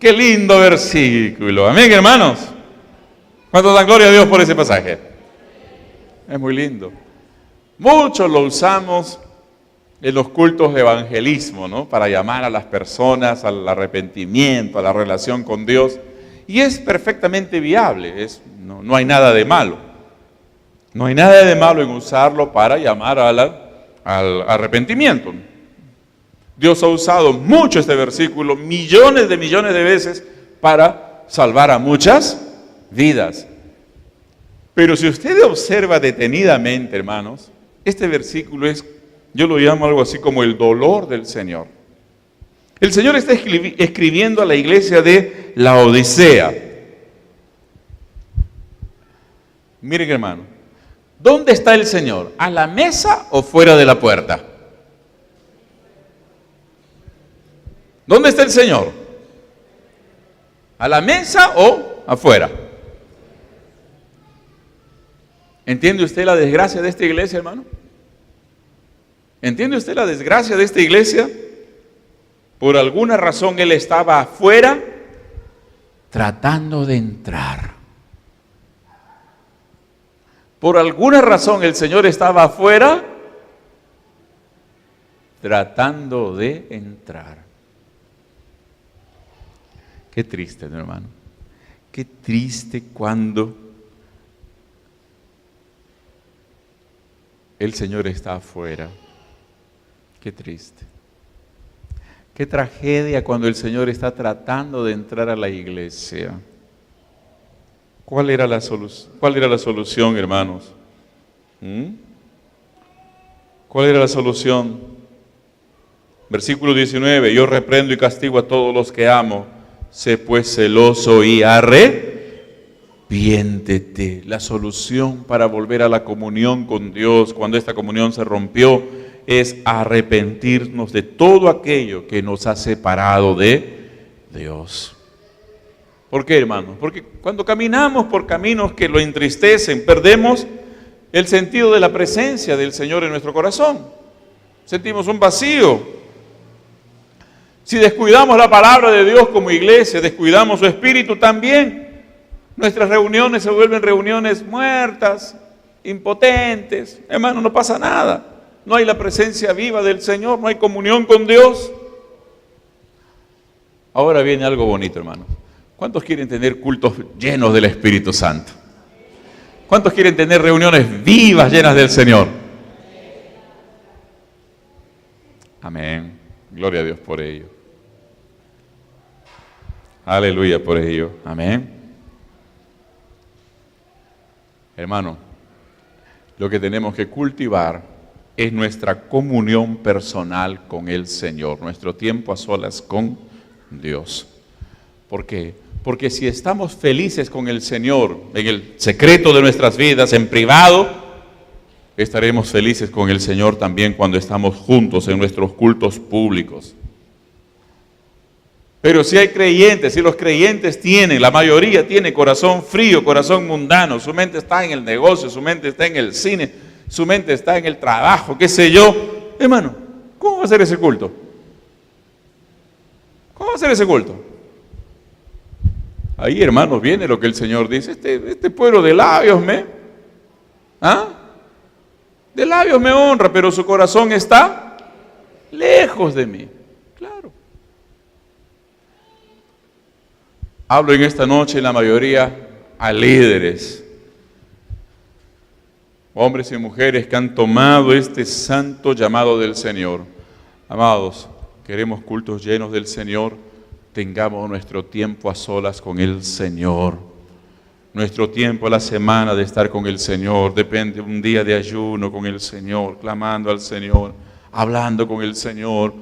Qué lindo versículo. Amén, hermanos. ¿Cuántos dan gloria a Dios por ese pasaje? Es muy lindo. Muchos lo usamos en los cultos de evangelismo, ¿no? Para llamar a las personas al arrepentimiento, a la relación con Dios. Y es perfectamente viable, no hay nada de malo. No hay nada de malo en usarlo para llamar al arrepentimiento. Dios ha usado mucho este versículo, millones de veces, para salvar a muchas vidas. Pero si usted observa detenidamente, hermanos, este versículo yo lo llamo algo así como el dolor del Señor. El Señor está escribiendo a la iglesia de Laodicea. Miren, hermano, ¿dónde está el Señor? ¿A la mesa o fuera de la puerta? ¿Dónde está el Señor? ¿A la mesa o afuera? ¿Entiende usted la desgracia de esta iglesia, hermano? ¿Entiende usted la desgracia de esta iglesia? Por alguna razón Él estaba afuera tratando de entrar. Por alguna razón el Señor estaba afuera tratando de entrar. Qué triste, ¿no, hermano? Qué triste cuando el Señor está afuera. Qué triste. Qué tragedia cuando el Señor está tratando de entrar a la iglesia. ¿Cuál era la solución, hermanos? ¿Cuál era la solución? Versículo 19, yo reprendo y castigo a todos los que amo. Sé pues celoso y arrepiéntete. La solución para volver a la comunión con Dios, cuando esta comunión se rompió, es arrepentirnos de todo aquello que nos ha separado de Dios. ¿Por qué, hermanos? Porque cuando caminamos por caminos que lo entristecen, perdemos el sentido de la presencia del Señor en nuestro corazón. Sentimos un vacío. Si descuidamos la palabra de Dios como iglesia, descuidamos su espíritu también. Nuestras reuniones se vuelven reuniones muertas, impotentes. Hermano, no pasa nada. No hay la presencia viva del Señor, no hay comunión con Dios. Ahora viene algo bonito, hermano. ¿Cuántos quieren tener cultos llenos del Espíritu Santo? ¿Cuántos quieren tener reuniones vivas, llenas del Señor? Amén. Gloria a Dios por ello. Aleluya por ello. Amén. Hermano, lo que tenemos que cultivar es nuestra comunión personal con el Señor, nuestro tiempo a solas con Dios. ¿Por qué? Porque si estamos felices con el Señor en el secreto de nuestras vidas, en privado, estaremos felices con el Señor también cuando estamos juntos en nuestros cultos públicos. Pero si hay creyentes, si los creyentes la mayoría tiene corazón frío, corazón mundano, su mente está en el negocio, su mente está en el cine, su mente está en el trabajo, qué sé yo. Hermano, ¿cómo va a ser ese culto? ¿Cómo va a ser ese culto? Ahí, hermanos, viene lo que el Señor dice, este pueblo de labios de labios me honra, pero su corazón está lejos de mí. Claro. Hablo en esta noche, la mayoría, a líderes, hombres y mujeres que han tomado este santo llamado del Señor. Amados, queremos cultos llenos del Señor, tengamos nuestro tiempo a solas con el Señor. Nuestro tiempo a la semana de estar con el Señor, depende un día de ayuno con el Señor, clamando al Señor, hablando con el Señor,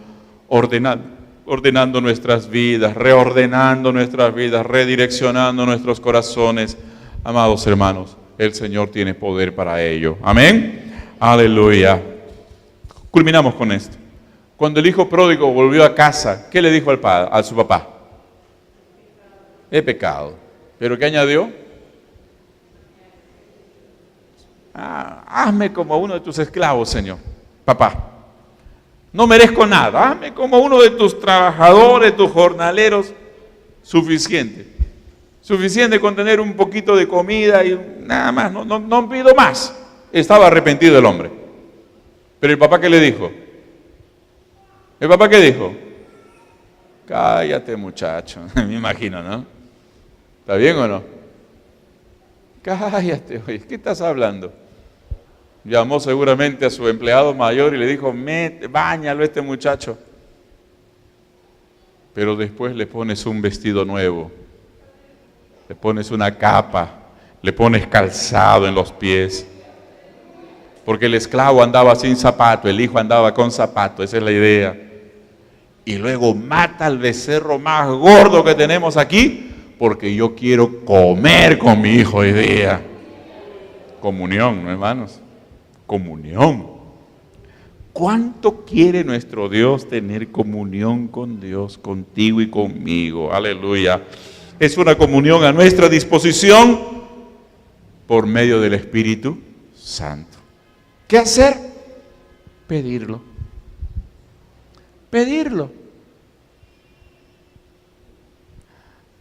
ordenando nuestras vidas, reordenando nuestras vidas, redireccionando nuestros corazones. Amados hermanos, el Señor tiene poder para ello. Amén. Aleluya. Culminamos con esto. Cuando el hijo pródigo volvió a casa, ¿qué le dijo a su papá? He pecado. ¿Pero qué añadió? Hazme como uno de tus esclavos, Señor. Papá, no merezco nada. Hazme como uno de tus trabajadores, tus jornaleros. suficiente. Suficiente con tener un poquito de comida y nada más, no pido más. Estaba arrepentido el hombre. Pero el papá, ¿qué le dijo? ¿El papá qué dijo? Cállate, muchacho. Me imagino, ¿no? ¿Está bien o no? Cállate, oye, ¿qué estás hablando? Llamó seguramente a su empleado mayor y le dijo, báñalo a este muchacho. Pero después le pones un vestido nuevo, le pones una capa, le pones calzado en los pies. Porque el esclavo andaba sin zapato, el hijo andaba con zapato, esa es la idea. Y luego mata al becerro más gordo que tenemos aquí, porque yo quiero comer con mi hijo hoy día. Comunión, ¿no, hermanos? Comunión. ¿Cuánto quiere nuestro Dios tener comunión con Dios, contigo y conmigo? Aleluya. Es una comunión a nuestra disposición por medio del Espíritu Santo. ¿Qué hacer? Pedirlo. Pedirlo.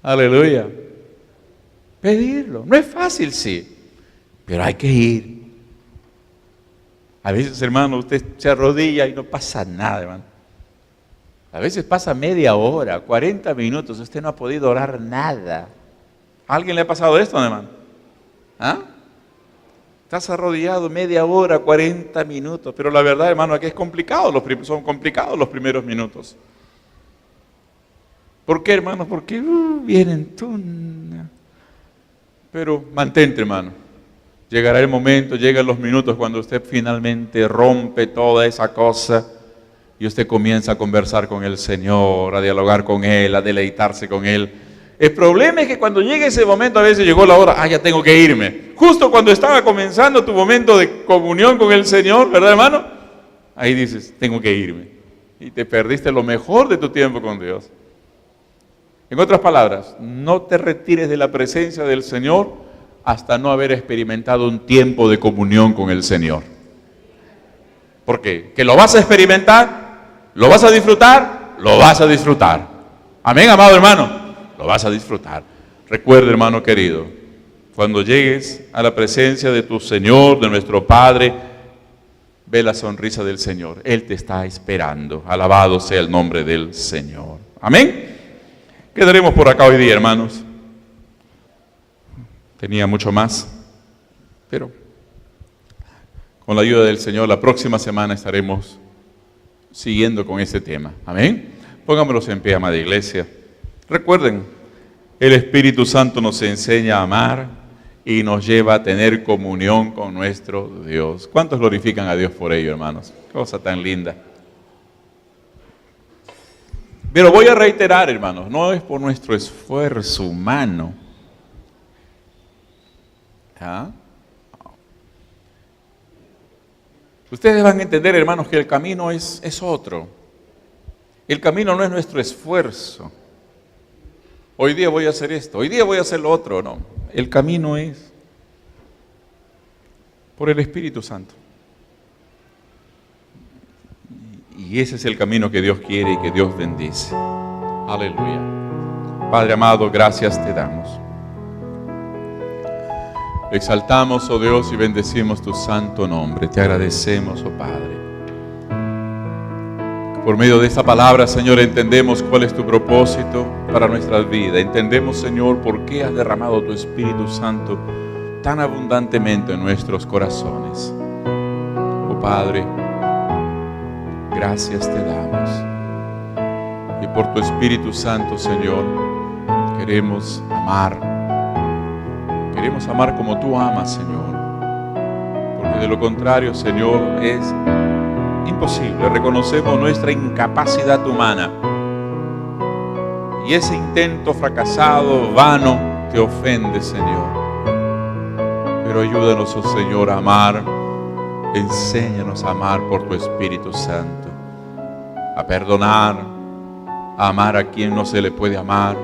Aleluya. Pedirlo. No es fácil, sí, pero hay que ir. A veces, hermano, usted se arrodilla y no pasa nada, hermano. A veces pasa media hora, 40 minutos, usted no ha podido orar nada. ¿A alguien le ha pasado esto, hermano? ¿Ah? Estás arrodillado media hora, 40 minutos, pero la verdad, hermano, aquí es complicado, son complicados los primeros minutos. ¿Por qué, hermano? Porque vienen tú. Pero mantente, hermano. Llegará el momento, llegan los minutos cuando usted finalmente rompe toda esa cosa y usted comienza a conversar con el Señor, a dialogar con Él, a deleitarse con Él. El problema es que cuando llega ese momento, a veces llegó la hora, ya tengo que irme. Justo cuando estaba comenzando tu momento de comunión con el Señor, ¿verdad, hermano? Ahí dices, tengo que irme. Y te perdiste lo mejor de tu tiempo con Dios. En otras palabras, no te retires de la presencia del Señor hasta no haber experimentado un tiempo de comunión con el Señor. ¿Por qué? ¿Que lo vas a experimentar? ¿Lo vas a disfrutar? Lo vas a disfrutar. Amén, amado hermano. Lo vas a disfrutar. Recuerda, hermano querido, cuando llegues a la presencia de tu Señor, de nuestro Padre, ve la sonrisa del Señor. Él te está esperando. Alabado sea el nombre del Señor. Amén. Quedaremos por acá hoy día, hermanos. Tenía mucho más, pero con la ayuda del Señor, la próxima semana estaremos siguiendo con este tema. Amén. Pongámonos en pie, amada iglesia. Recuerden, el Espíritu Santo nos enseña a amar y nos lleva a tener comunión con nuestro Dios. ¿Cuántos glorifican a Dios por ello, hermanos? Cosa tan linda. Pero voy a reiterar, hermanos, no es por nuestro esfuerzo humano. ¿Ah? Ustedes van a entender, hermanos, que el camino es otro. El camino no es nuestro esfuerzo. Hoy día voy a hacer esto, hoy día voy a hacer lo otro. No, el camino es por el Espíritu Santo. Y ese es el camino que Dios quiere y que Dios bendice. Aleluya. Padre amado, gracias te damos. Exaltamos, oh Dios, y bendecimos tu santo nombre. Te agradecemos, oh Padre. Por medio de esta palabra, Señor, entendemos cuál es tu propósito para nuestras vidas. Entendemos, Señor, por qué has derramado tu Espíritu Santo tan abundantemente en nuestros corazones. Oh Padre, gracias te damos. Y por tu Espíritu Santo, Señor, queremos amar. Queremos amar como tú amas, Señor. Porque de lo contrario, Señor, es imposible. Reconocemos nuestra incapacidad humana. Y ese intento fracasado, vano, te ofende, Señor. Pero ayúdanos, oh Señor, a amar. Enséñanos a amar por tu Espíritu Santo. A perdonar, a amar a quien no se le puede amar.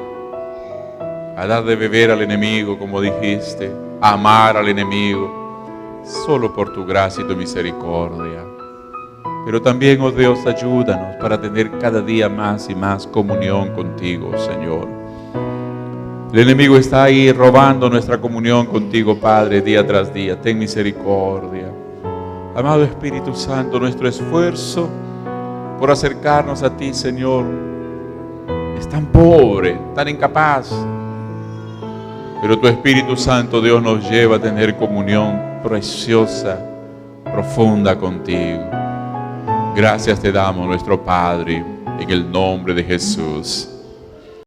A dar de beber al enemigo, como dijiste, a amar al enemigo, solo por tu gracia y tu misericordia. Pero también, oh Dios, ayúdanos para tener cada día más y más comunión contigo, Señor. El enemigo está ahí robando nuestra comunión contigo, Padre, día tras día. Ten misericordia. Amado Espíritu Santo, nuestro esfuerzo por acercarnos a ti, Señor, es tan pobre, tan incapaz. Pero tu Espíritu Santo, Dios, nos lleva a tener comunión preciosa, profunda contigo. Gracias te damos, nuestro Padre, en el nombre de Jesús.